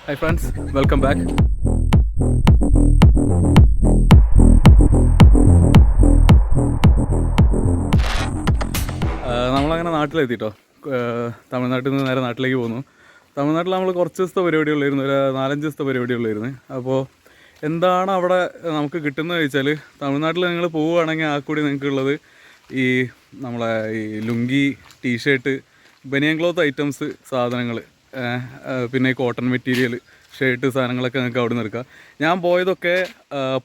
Hi friends, welcome back. നമ്മളങ്ങനെ നാട്ടിലെത്തിട്ടോ. തമിഴ്നാട്ടിൽ നിന്ന് നേരെ നാട്ടിലേക്ക് പോന്നു. തമിഴ്നാട്ടിൽ നമ്മൾ കുറച്ച് ദിവസത്തെ പരിപാടിയുള്ളായിരുന്നു, ഒരു 4-5 ദിവസത്തെ പരിപാടിയുള്ളായിരുന്നു. അപ്പോൾ എന്താണ് അവിടെ നമുക്ക് കിട്ടുന്നത് ചോദിച്ചാൽ, തമിഴ്നാട്ടിൽ നിങ്ങൾ പോവുകയാണെങ്കിൽ ആ കൂടി നിങ്ങൾക്കുള്ളത് ഈ നമ്മളെ ഈ ലുങ്കി, ടീഷർട്ട്, ബനിയൻ ക്ലോത്ത് ഐറ്റംസ് സാധനങ്ങൾ, പിന്നെ കോട്ടൺ മെറ്റീരിയൽ, ഷർട്ട് സാധനങ്ങളൊക്കെ നിങ്ങൾക്ക് അവിടെ നിന്ന് എടുക്കാം. ഞാൻ പോയതൊക്കെ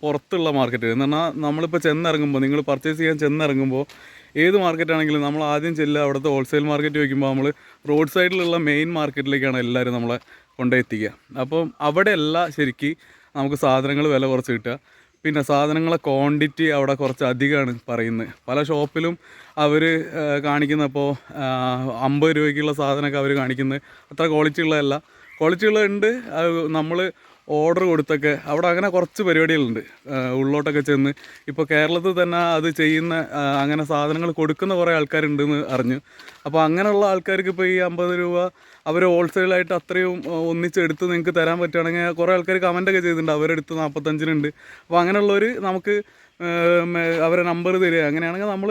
പുറത്തുള്ള മാർക്കറ്റ് എന്ന് പറഞ്ഞാൽ നമ്മളിപ്പോൾ ചെന്നിറങ്ങുമ്പോൾ, നിങ്ങൾ പർച്ചേസ് ചെയ്യാൻ ചെന്നിറങ്ങുമ്പോൾ ഏത് മാർക്കറ്റാണെങ്കിലും നമ്മൾ ആദ്യം ചെല്ലുക അവിടുത്തെ ഹോൾസെയിൽ മാർക്കറ്റ് വയ്ക്കുമ്പോൾ നമ്മൾ റോഡ് സൈഡിലുള്ള മെയിൻ മാർക്കറ്റിലേക്കാണ് എല്ലാവരും നമ്മളെ കൊണ്ടെത്തിക്കുക. അപ്പം അവിടെയല്ല ശരിക്കും നമുക്ക് സാധനങ്ങൾ വില കുറച്ച് കിട്ടുക. പിന്നെ സാധനങ്ങളെ ക്വാണ്ടിറ്റി അവിടെ കുറച്ച് അധികമാണ് പറയുന്നത്. പല ഷോപ്പിലും അവർ കാണിക്കുന്നപ്പോൾ 50 രൂപയ്ക്കുള്ള സാധനമൊക്കെ അവർ കാണിക്കുന്നത് അത്ര ക്വാളിറ്റി ഉള്ളതല്ല. ക്വാളിറ്റി ഉള്ളതുണ്ട്. നമ്മൾ ഓർഡർ കൊടുത്തൊക്കെ അവിടെ അങ്ങനെ കുറച്ച് പരിപാടികളുണ്ട്. ഉള്ളോട്ടൊക്കെ ചെന്ന് ഇപ്പോൾ കേരളത്തിൽ തന്നെ അത് ചെയ്യുന്ന അങ്ങനെ സാധനങ്ങൾ കൊടുക്കുന്ന കുറേ ആൾക്കാരുണ്ടെന്ന് അറിഞ്ഞു. അപ്പോൾ അങ്ങനെയുള്ള ആൾക്കാർക്ക് ഇപ്പോൾ ഈ 50 രൂപ അവർ ഹോൾസെയിലായിട്ട് അത്രയും ഒന്നിച്ചെടുത്ത് നിങ്ങൾക്ക് തരാൻ പറ്റുകയാണെങ്കിൽ കുറേ ആൾക്കാർ കമൻറ്റൊക്കെ ചെയ്തിട്ടുണ്ട് അവരെടുത്ത് 45-നുണ്ട്. അപ്പോൾ അങ്ങനെയുള്ളവർ നമുക്ക് അവരെ നമ്പർ തരിക. അങ്ങനെയാണെങ്കിൽ നമ്മൾ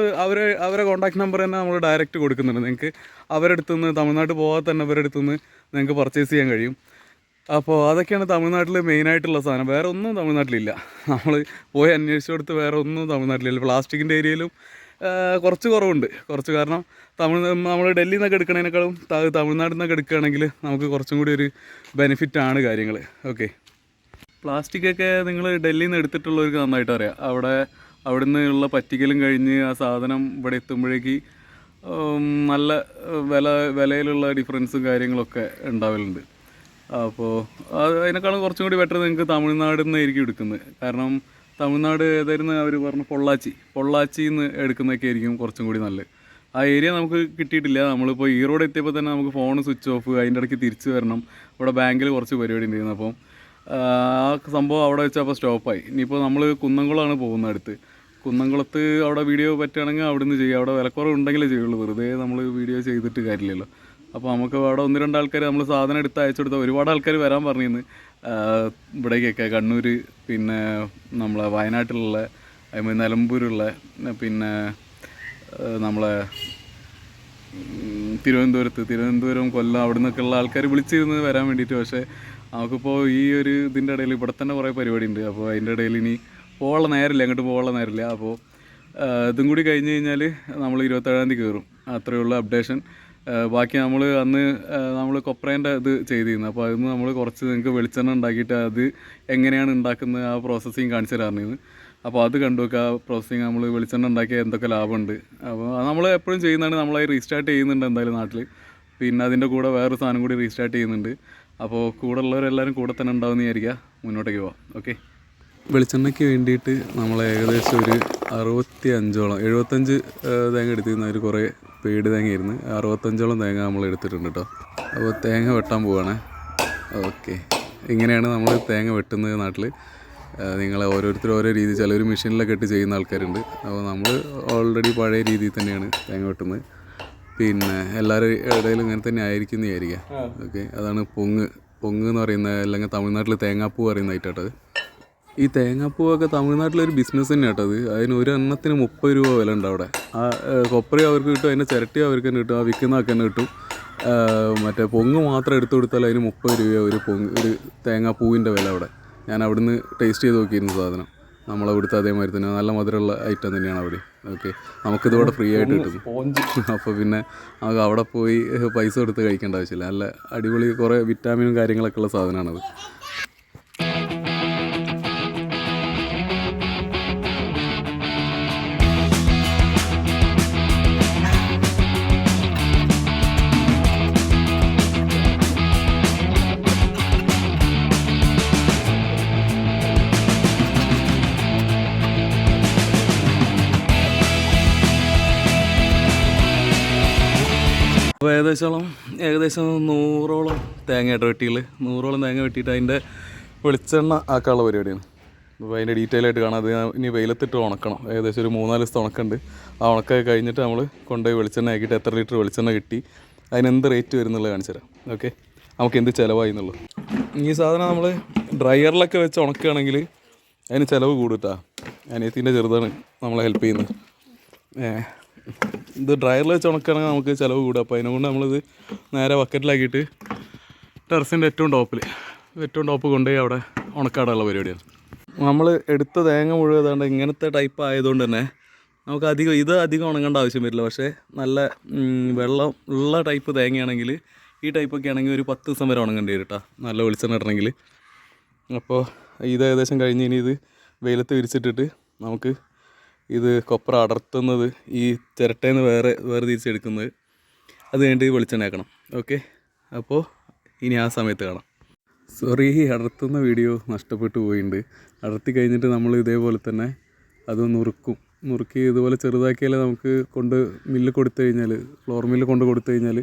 അവരെ കോൺടാക്ട് നമ്പർ തന്നെ നമ്മൾ ഡയറക്റ്റ് കൊടുക്കുന്നുണ്ട്. നിങ്ങൾക്ക് അവരെടുത്തു നിന്ന്, തമിഴ്നാട്ടിൽ പോകാതെ തന്നെ അവരെടുത്തു നിന്ന് നിങ്ങൾക്ക് പർച്ചേസ് ചെയ്യാൻ കഴിയും. അപ്പോൾ അതൊക്കെയാണ് തമിഴ്നാട്ടിൽ മെയിനായിട്ടുള്ള സാധനം. വേറെ ഒന്നും തമിഴ്നാട്ടിലില്ല. നമ്മൾ പോയി അന്വേഷിച്ചു കൊടുത്ത് വേറെ ഒന്നും തമിഴ്നാട്ടിലില്ല. പ്ലാസ്റ്റിക്കിൻ്റെ ഏരിയയിലും കുറച്ച് കുറവുണ്ട്. കുറച്ച് കാരണം നമ്മൾ ഡൽഹിയിൽ നിന്നൊക്കെ എടുക്കണതിനേക്കാളും തമിഴ്നാട്ടിൽ നിന്നൊക്കെ എടുക്കുകയാണെങ്കിൽ നമുക്ക് കുറച്ചും കൂടി ഒരു ബെനിഫിറ്റാണ് കാര്യങ്ങൾ. ഓക്കെ, പ്ലാസ്റ്റിക്കൊക്കെ നിങ്ങൾ ഡൽഹിയിൽ നിന്ന് എടുത്തിട്ടുള്ളവർക്ക് നന്നായിട്ട് അറിയാം. അവിടെ നിന്നുള്ള പറ്റിക്കലും കഴിഞ്ഞ് ആ സാധനം ഇവിടെ എത്തുമ്പോഴേക്ക് നല്ല വിലയിലുള്ള ഡിഫറൻസും കാര്യങ്ങളൊക്കെ ഉണ്ടാവലുണ്ട്. അപ്പോൾ അതിനേക്കാളും കുറച്ചും കൂടി ബെറ്റർ നിങ്ങൾക്ക് തമിഴ്നാട്ടിൽ നിന്നായിരിക്കും എടുക്കുന്നത്. കാരണം തമിഴ്നാട് ഏതായിരുന്നു അവർ പറഞ്ഞു, പൊള്ളാച്ചിയിൽ നിന്ന് എടുക്കുന്നതൊക്കെ ആയിരിക്കും കുറച്ചും കൂടി നല്ലത്. ആ ഏരിയ നമുക്ക് കിട്ടിയിട്ടില്ല. നമ്മളിപ്പോൾ ഈറോഡ് എത്തിയപ്പോൾ തന്നെ നമുക്ക് ഫോൺ സ്വിച്ച് ഓഫ്, അതിൻ്റെ ഇടയ്ക്ക് തിരിച്ച് വരണം. ഇവിടെ ബാങ്കിൽ കുറച്ച് പരിപാടി ഉണ്ടായിരുന്നു. അപ്പം ആ സംഭവം അവിടെ വെച്ചപ്പോൾ സ്റ്റോപ്പായി. ഇനിയിപ്പോൾ നമ്മൾ കുന്നംകുളമാണ് പോകുന്നത് അടുത്ത്. കുന്നംകുളത്ത് അവിടെ വീഡിയോ പറ്റുകയാണെങ്കിൽ അവിടെ നിന്ന് ചെയ്യുക. അവിടെ വിലക്കുറവുണ്ടെങ്കിലേ ചെയ്യുള്ളൂ. വെറുതെ നമ്മൾ വീഡിയോ ചെയ്തിട്ട് കാര്യമില്ലല്ലോ. അപ്പോൾ നമുക്ക് അവിടെ 1-2 ആൾക്കാർ നമ്മൾ സാധനം എടുത്ത് അയച്ചു കൊടുത്താൽ ഒരുപാട് ആൾക്കാർ വരാൻ പറഞ്ഞിരുന്നു ഇവിടേക്കൊക്കെ. കണ്ണൂർ, പിന്നെ നമ്മളെ വയനാട്ടിലുള്ള, അതുപോലെ നിലമ്പൂരുള്ള, പിന്നെ നമ്മളെ തിരുവനന്തപുരം, കൊല്ലം, അവിടെ നിന്നൊക്കെയുള്ള ആൾക്കാർ വിളിച്ചിരുന്നത് വരാൻ വേണ്ടിയിട്ട്. പക്ഷേ നമുക്കിപ്പോൾ ഈ ഒരു ഇതിൻ്റെ ഇടയിൽ ഇവിടെ തന്നെ കുറേ പരിപാടി ഉണ്ട്. അപ്പോൾ അതിൻ്റെ ഇടയിൽ ഇനി പോകാനുള്ള നേരമില്ല, അങ്ങോട്ട് പോകാനുള്ള നേരമില്ല. അപ്പോൾ ഇതും കൂടി കഴിഞ്ഞ് കഴിഞ്ഞാൽ നമ്മൾ 27-ാം തീയതി കയറും. അത്രയേ ഉള്ളൂ അപ്ഡേഷൻ. ബാക്കി നമ്മൾ കൊപ്രേൻ്റെ ഇത് ചെയ്തിരുന്നു. അപ്പോൾ അതിന് നമ്മൾ കുറച്ച് നിങ്ങൾക്ക് വെളിച്ചെണ്ണ ഉണ്ടാക്കിയിട്ട് അത് എങ്ങനെയാണ് ഉണ്ടാക്കുന്നത് ആ പ്രോസസ്സിങ് കാണിച്ചു തരാറുണ്ട്. അപ്പോൾ അത് കണ്ടു നോക്കുക. ആ പ്രോസസ്സിങ് നമ്മൾ വെളിച്ചെണ്ണ ഉണ്ടാക്കിയാൽ എന്തൊക്കെ ലാഭമുണ്ട്. അപ്പോൾ നമ്മൾ എപ്പോഴും ചെയ്യുന്നതാണ്. നമ്മളത് റീസ്റ്റാർട്ട് ചെയ്യുന്നുണ്ട് എന്തായാലും നാട്ടിൽ. പിന്നെ അതിൻ്റെ കൂടെ വേറൊരു സാധനം കൂടി റീസ്റ്റാർട്ട് ചെയ്യുന്നുണ്ട്. അപ്പോൾ കൂടെ ഉള്ളവരെല്ലാവരും കൂടെ തന്നെ ഉണ്ടാവുമെന്ന് വിചാരിക്കുക. മുന്നോട്ടേക്ക് പോവാം. ഓക്കെ, വെളിച്ചെണ്ണയ്ക്ക് വേണ്ടിയിട്ട് നമ്മൾ ഏകദേശം ഒരു 75 തേങ്ങ എടുത്തിരുന്ന ഒരു കുറേ പേട് തേങ്ങയായിരുന്നു. 65 തേങ്ങ നമ്മൾ എടുത്തിട്ടുണ്ട് കേട്ടോ. അപ്പോൾ തേങ്ങ വെട്ടാൻ പോവുകയാണേ. ഓക്കെ, ഇങ്ങനെയാണ് നമ്മൾ തേങ്ങ വെട്ടുന്നത് നാട്ടിൽ. നിങ്ങളെ ഓരോരുത്തരും ഓരോ രീതി, ചിലർ മെഷീനിലൊക്കെ ഇട്ട് ചെയ്യുന്ന ആൾക്കാരുണ്ട്. അപ്പോൾ നമ്മൾ ഓൾറെഡി പഴയ രീതിയിൽ തന്നെയാണ് തേങ്ങ വെട്ടുന്നത്. പിന്നെ എല്ലാവരും ഇടയിലും ഇങ്ങനെ തന്നെ ആയിരിക്കും എന്ന് വിചാരിക്കുക. ഓക്കെ, അതാണ് പൊങ്ങ് എന്ന് പറയുന്നത്. അല്ലെങ്കിൽ തമിഴ്നാട്ടിൽ തേങ്ങാപ്പൂ പറയുന്ന ഐറ്റാട്ടത്. ഈ തേങ്ങാപ്പൂവൊക്കെ തമിഴ്നാട്ടിലൊരു ബിസിനസ് തന്നെ കേട്ടത്. അതിന് ഒരു എണ്ണത്തിന് 30 രൂപ വില ഉണ്ട് അവിടെ. ആ കൊപ്രയും അവർക്ക് കിട്ടും, അതിൻ്റെ ചിരട്ടിയും അവർക്ക് തന്നെ കിട്ടും, ആ വിൽക്കുന്നതൊക്കെ തന്നെ കിട്ടും. മറ്റേ പൊങ്ങ് മാത്രം എടുത്തു കൊടുത്താൽ അതിന് 30 രൂപ ഒരു തേങ്ങാപ്പൂവിൻ്റെ വില അവിടെ. ഞാൻ അവിടുന്ന് ടേസ്റ്റ് ചെയ്ത് നോക്കിയിരുന്നു സാധനം. നമ്മളവിടുത്തെ അതേമാതിരി തന്നെ നല്ല മധുരമുള്ള ഐറ്റം തന്നെയാണ് അവിടെ. ഓക്കെ, നമുക്കിതിവിടെ ഫ്രീ ആയിട്ട് കിട്ടുന്നു. അപ്പോൾ പിന്നെ നമുക്ക് അവിടെ പോയി പൈസ കൊടുത്ത് കഴിക്കേണ്ട ആവശ്യമില്ല. നല്ല അടിപൊളി കുറേ വിറ്റാമിനും കാര്യങ്ങളൊക്കെ ഉള്ള സാധനമാണത്. അപ്പോൾ ഏകദേശം 100ഓളം തേങ്ങ വെട്ടിയിൽ 100ഓളം തേങ്ങ വെട്ടിയിട്ട് അതിൻ്റെ വെളിച്ചെണ്ണ ആക്കാനുള്ള പരിപാടിയാണ്. അപ്പോൾ അതിൻ്റെ ഡീറ്റെയിൽ ആയിട്ട് കാണാം. അത് ഇനി വെയിലത്തിട്ട് ഉണക്കണം. ഏകദേശം ഒരു 3-4 ദിവസത്തെ ഉണക്കുണ്ട്. ആ ഉണക്കൊക്കെ കഴിഞ്ഞിട്ട് നമ്മൾ കൊണ്ടുപോയി വെളിച്ചെണ്ണ ആക്കിയിട്ട് എത്ര ലിറ്റർ വെളിച്ചെണ്ണ കിട്ടി, അതിനെന്ത് റേറ്റ് വരുന്നുള്ളത് കാണിച്ചു തരാം. ഓക്കെ, നമുക്ക് എന്ത് ചിലവായി എന്നുള്ളൂ. ഈ സാധനം നമ്മൾ ഡ്രയറിലൊക്കെ വെച്ച് ഉണക്കുകയാണെങ്കിൽ അതിന് ചിലവ് കൂടുട്ടാ. അനിയത്തിൻ്റെ ചെറുതാണ് നമ്മളെ ഹെൽപ്പ് ചെയ്യുന്നത്. ഇത് ഡ്രയറിൽ വെച്ച് ഉണക്കുകയാണെങ്കിൽ നമുക്ക് ചിലവ് കൂടും. അപ്പോൾ അതിനെക്കൊണ്ട് നമ്മളിത് നേരെ ബക്കറ്റിലാക്കിയിട്ട് ടെറസിൻ്റെ ഏറ്റവും ടോപ്പ് കൊണ്ടുപോയി അവിടെ ഉണക്കാടുള്ള പരിപാടിയാണ്. നമ്മൾ എടുത്ത തേങ്ങ മുഴുവൻ ഏതാണ്ട് ഇങ്ങനത്തെ ടൈപ്പ് ആയതുകൊണ്ട് തന്നെ നമുക്ക് അധികം ഉണങ്ങേണ്ട ആവശ്യം വരില്ല. പക്ഷേ നല്ല വെള്ളം ഉള്ള ടൈപ്പ് തേങ്ങയാണെങ്കിൽ ഈ ടൈപ്പൊക്കെ ആണെങ്കിൽ ഒരു 10 ദിവസം വരെ ഉണങ്ങേണ്ടി വരും കേട്ടോ, നല്ല വെളിച്ചെണ്ണ ഇടണമെങ്കിൽ. അപ്പോൾ ഇത് ഏകദേശം കഴിഞ്ഞ് ഇനി ഇത് വെയിലത്ത് വിരിച്ചിട്ടിട്ട് നമുക്ക് ഇത് കൊപ്ര അടർത്തുന്നത് ഈ ചിരട്ടയിൽ നിന്ന് വേറെ തിരിച്ചെടുക്കുന്നത് അത് കഴിഞ്ഞിട്ട് വെളിച്ചെണ്ണ ആക്കണം. ഓക്കെ, അപ്പോൾ ഇനി ആ സമയത്ത് കാണാം. സോറി, അടർത്തുന്ന വീഡിയോ നഷ്ടപ്പെട്ടു പോയിട്ടുണ്ട്. അടർത്തി കഴിഞ്ഞിട്ട് നമ്മൾ ഇതേപോലെ തന്നെ അത് നുറുക്കി ഇതുപോലെ ചെറുതാക്കിയാൽ നമുക്ക് മില്ല് കൊടുത്തു കഴിഞ്ഞാൽ, ഫ്ലോർ മില്ല് കൊടുത്തു കഴിഞ്ഞാൽ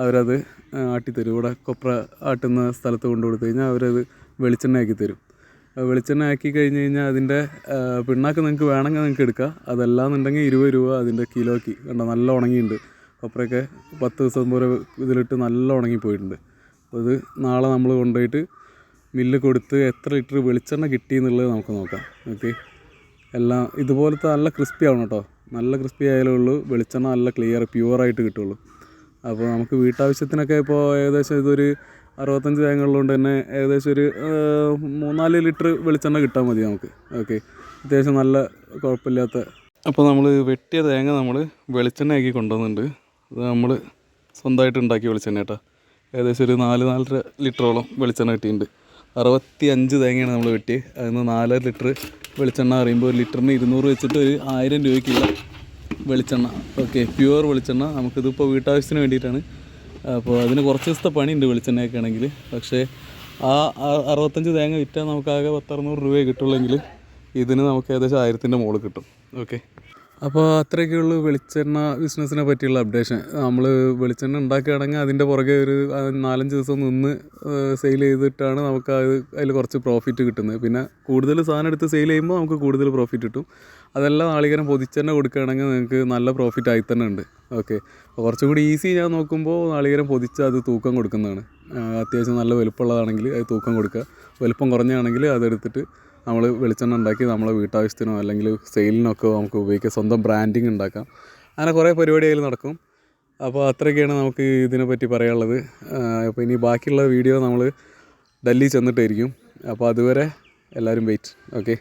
അവരത് ആട്ടിത്തരും. ഇവിടെ കൊപ്ര ആട്ടുന്ന സ്ഥലത്ത് കൊടുത്തു കഴിഞ്ഞാൽ അവരത് വെളിച്ചെണ്ണ ആക്കി തരും. വെളിച്ചെണ്ണ ആക്കി കഴിഞ്ഞ് കഴിഞ്ഞാൽ അതിൻ്റെ പിണ്ണാക്ക് നിങ്ങൾക്ക് വേണമെങ്കിൽ നിങ്ങൾക്ക് എടുക്കാം. അതല്ലാന്നുണ്ടെങ്കിൽ 20 രൂപ അതിൻ്റെ കിലോയ്ക്ക്. കണ്ടോ, നല്ല ഉണങ്ങിയിട്ടുണ്ട്. കൊപ്രയൊക്കെ 10 ദിവസം പോലെ ഇതിലിട്ട് നല്ല ഉണങ്ങിപ്പോയിട്ടുണ്ട്. അപ്പോൾ ഇത് നാളെ നമ്മൾ കൊണ്ടുപോയിട്ട് മില്ല് കൊടുത്ത് എത്ര ലിറ്റർ വെളിച്ചെണ്ണ കിട്ടി എന്നുള്ളത് നമുക്ക് നോക്കാം. ഓക്കെ, എല്ലാം ഇതുപോലത്തെ നല്ല ക്രിസ്പി ആവണം കേട്ടോ. നല്ല ക്രിസ്പി ആയാലേ ഉള്ളൂ വെളിച്ചെണ്ണ നല്ല ക്ലിയർ പ്യുവറായിട്ട് കിട്ടുള്ളൂ. അപ്പോൾ നമുക്ക് വീട്ടാവശ്യത്തിനൊക്കെ ഇപ്പോൾ ഏകദേശം ഇതൊരു 65 തേങ്ങ ഉള്ളതുകൊണ്ട് തന്നെ ഏകദേശം ഒരു 3-4 ലിറ്റർ വെളിച്ചെണ്ണ കിട്ടാൻ മതി നമുക്ക്. ഓക്കെ, അത്യാവശ്യം നല്ല കുഴപ്പമില്ലാത്ത. അപ്പോൾ നമ്മൾ വെട്ടിയ തേങ്ങ നമ്മൾ വെളിച്ചെണ്ണയാക്കി കൊണ്ടുവന്നിട്ടുണ്ട്. അത് നമ്മൾ സ്വന്തമായിട്ട് ഉണ്ടാക്കിയ വെളിച്ചെണ്ണ കേട്ടോ. ഏകദേശം ഒരു 4-4.5 ലിറ്ററോളം വെളിച്ചെണ്ണ കിട്ടിയിട്ടുണ്ട്. 65 തേങ്ങയാണ് നമ്മൾ വെട്ടി. അതിന് 4 ലിറ്റർ വെളിച്ചെണ്ണ പറയുമ്പോൾ ഒരു ലിറ്ററിന് 200 വെച്ചിട്ട് ഒരു 1000 രൂപയ്ക്കുള്ള വെളിച്ചെണ്ണ. ഓക്കെ, പ്യുവർ വെളിച്ചെണ്ണ. നമുക്കിതിപ്പോൾ വീട്ടാവശ്യത്തിന് വേണ്ടിയിട്ടാണ്. അപ്പോൾ അതിന് കുറച്ച് ദിവസത്തെ പണിയുണ്ട് വെളിച്ചെണ്ണയൊക്കെ ആണെങ്കിൽ. പക്ഷേ ആ 65 തേങ്ങ വിറ്റാൽ നമുക്കാകെ 10-600 രൂപയെ കിട്ടുള്ളെങ്കിൽ ഇതിന് നമുക്ക് ഏകദേശം 1000-ൻ്റെ മുകളിൽ കിട്ടും. ഓക്കെ, അപ്പോൾ അത്രയൊക്കെയുള്ളൂ വെളിച്ചെണ്ണ ബിസിനസ്സിനെ പറ്റിയുള്ള അപ്ഡേഷൻ. നമ്മൾ വെളിച്ചെണ്ണ ഉണ്ടാക്കുകയാണെങ്കിൽ അതിൻ്റെ പുറകെ ഒരു 4-5 ദിവസം നിന്ന് സെയിൽ ചെയ്തിട്ടാണ് നമുക്ക് അതിൽ കുറച്ച് പ്രോഫിറ്റ് കിട്ടുന്നത്. പിന്നെ കൂടുതൽ സാധനം എടുത്ത് സെയിൽ ചെയ്യുമ്പോൾ നമുക്ക് കൂടുതൽ പ്രോഫിറ്റ് കിട്ടും. അതെല്ലാം നാളികേരം പൊതിച്ചെണ്ണ കൊടുക്കുകയാണെങ്കിൽ നിങ്ങൾക്ക് നല്ല പ്രോഫിറ്റ് ആയി തന്നെ ഉണ്ട്. ഓക്കെ, കുറച്ചും കൂടി ഈസി ഞാൻ നോക്കുമ്പോൾ നാളികേരം പൊതിച്ച് അത് തൂക്കം കൊടുക്കുന്നതാണ്. അത്യാവശ്യം നല്ല വലുപ്പമുള്ളതാണെങ്കിൽ അത് തൂക്കം കൊടുക്കുക. വലുപ്പം കുറഞ്ഞാണെങ്കിൽ അതെടുത്തിട്ട് നമ്മൾ വെളിച്ചെണ്ണ ഉണ്ടാക്കി നമ്മളെ വീട്ടാവശ്യത്തിനോ അല്ലെങ്കിൽ സെയിലിനൊക്കെ നമുക്ക് ഉപയോഗിക്കാം. സ്വന്തം ബ്രാൻഡിങ് ഉണ്ടാക്കാം. അങ്ങനെ കുറേ പരിപാടി അതിൽ നടക്കും. അപ്പോൾ അത്രയൊക്കെയാണ് നമുക്ക് ഇതിനെപ്പറ്റി പറയാനുള്ളത്. അപ്പോൾ ഇനി ബാക്കിയുള്ള വീഡിയോ നമ്മൾ ഡൽഹി ചെന്നിട്ടായിരിക്കും. അപ്പോൾ അതുവരെ എല്ലാവരും വെയിറ്റ്. ഓക്കെ.